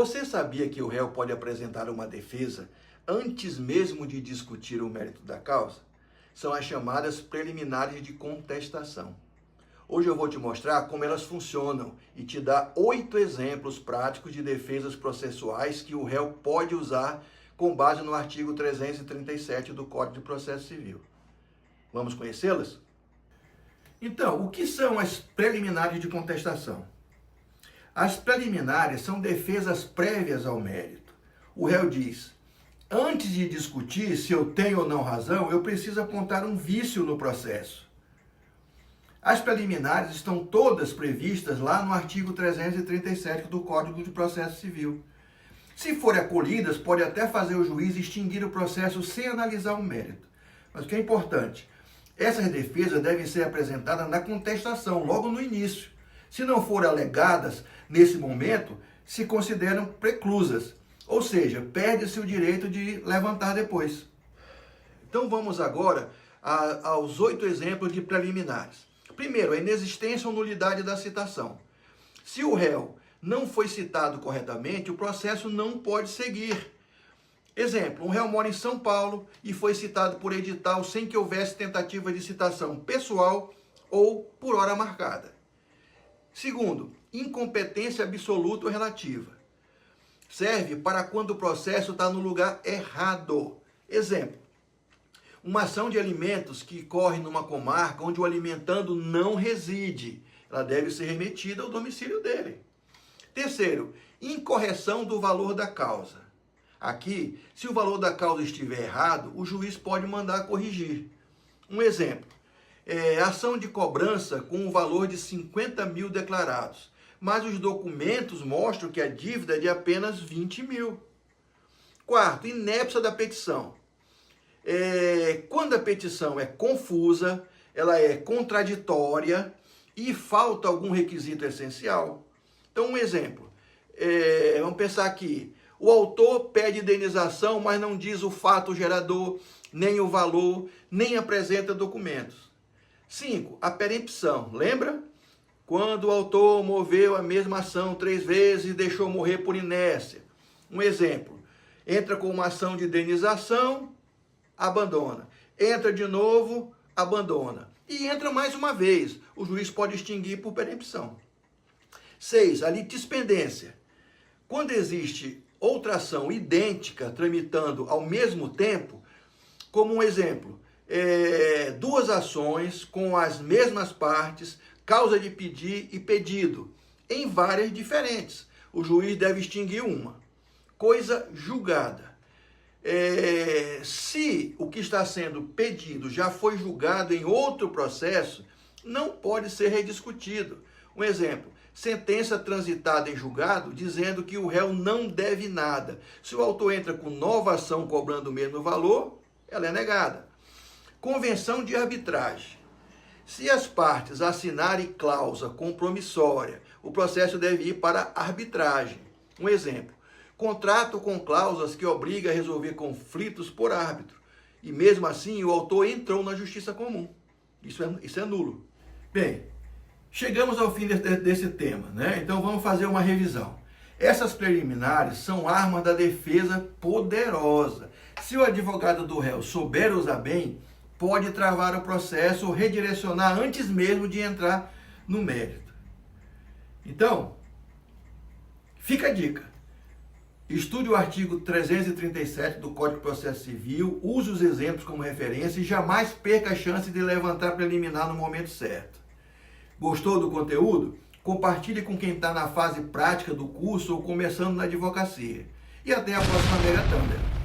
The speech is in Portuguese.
Você sabia que o réu pode apresentar uma defesa antes mesmo de discutir o mérito da causa? São as chamadas preliminares de contestação. Hoje eu vou te mostrar como elas funcionam e te dar 8 exemplos práticos de defesas processuais que o réu pode usar com base no artigo 337 do Código de Processo Civil. Vamos conhecê-las? Então, o que são as preliminares de contestação? As preliminares são defesas prévias ao mérito. O réu diz: antes de discutir se eu tenho ou não razão, eu preciso apontar um vício no processo. As preliminares estão todas previstas lá no artigo 337 do Código de Processo Civil. Se forem acolhidas, pode até fazer o juiz extinguir o processo sem analisar o mérito. Mas o que é importante, essas defesas devem ser apresentadas na contestação, logo no início. Se não forem alegadas nesse momento, se consideram preclusas, ou seja, perde-se o direito de levantar depois. Então vamos agora aos 8 exemplos de preliminares. Primeiro, a inexistência ou nulidade da citação. Se o réu não foi citado corretamente, o processo não pode seguir. Exemplo, um réu mora em São Paulo e foi citado por edital sem que houvesse tentativa de citação pessoal ou por hora marcada. Segundo, incompetência absoluta ou relativa. Serve para quando o processo está no lugar errado. Exemplo, uma ação de alimentos que corre numa comarca onde o alimentando não reside. Ela deve ser remetida ao domicílio dele. Terceiro, incorreção do valor da causa. Aqui, se o valor da causa estiver errado, o juiz pode mandar corrigir. Um exemplo, ação de cobrança com o valor de 50 mil declarados, mas os documentos mostram que a dívida é de apenas 20 mil. Quarto, inépcia da petição. Quando a petição é confusa, ela é contraditória e falta algum requisito essencial. Então, um exemplo, vamos pensar aqui, o autor pede indenização, mas não diz o fato gerador, nem o valor, nem apresenta documentos. 5. A perempção. Lembra? Quando o autor moveu a mesma ação 3 vezes e deixou morrer por inércia. Um exemplo. Entra com uma ação de indenização, abandona. Entra de novo, abandona. E entra mais uma vez. O juiz pode extinguir por perempção. 6. A litispendência. Quando existe outra ação idêntica tramitando ao mesmo tempo, como um exemplo, 2 ações com as mesmas partes, causa de pedir e pedido, em várias diferentes. O juiz deve extinguir uma. Coisa julgada. Se o que está sendo pedido já foi julgado em outro processo, não pode ser rediscutido. Um exemplo, sentença transitada em julgado dizendo que o réu não deve nada. Se o autor entra com nova ação cobrando o mesmo valor, ela é negada. Convenção de arbitragem. Se as partes assinarem cláusula compromissória, o processo deve ir para arbitragem. Um exemplo, contrato com cláusulas que obriga a resolver conflitos por árbitro. E mesmo assim o autor entrou na justiça comum. Isso é nulo. Bem, chegamos ao fim desse tema, né? Então vamos fazer uma revisão. Essas preliminares são armas da defesa poderosa. Se o advogado do réu souber usar bem, pode travar o processo ou redirecionar antes mesmo de entrar no mérito. Então, fica a dica. Estude o artigo 337 do Código de Processo Civil, use os exemplos como referência e jamais perca a chance de levantar preliminar no momento certo. Gostou do conteúdo? Compartilhe com quem está na fase prática do curso ou começando na advocacia. E até a próxima Mega Thunder.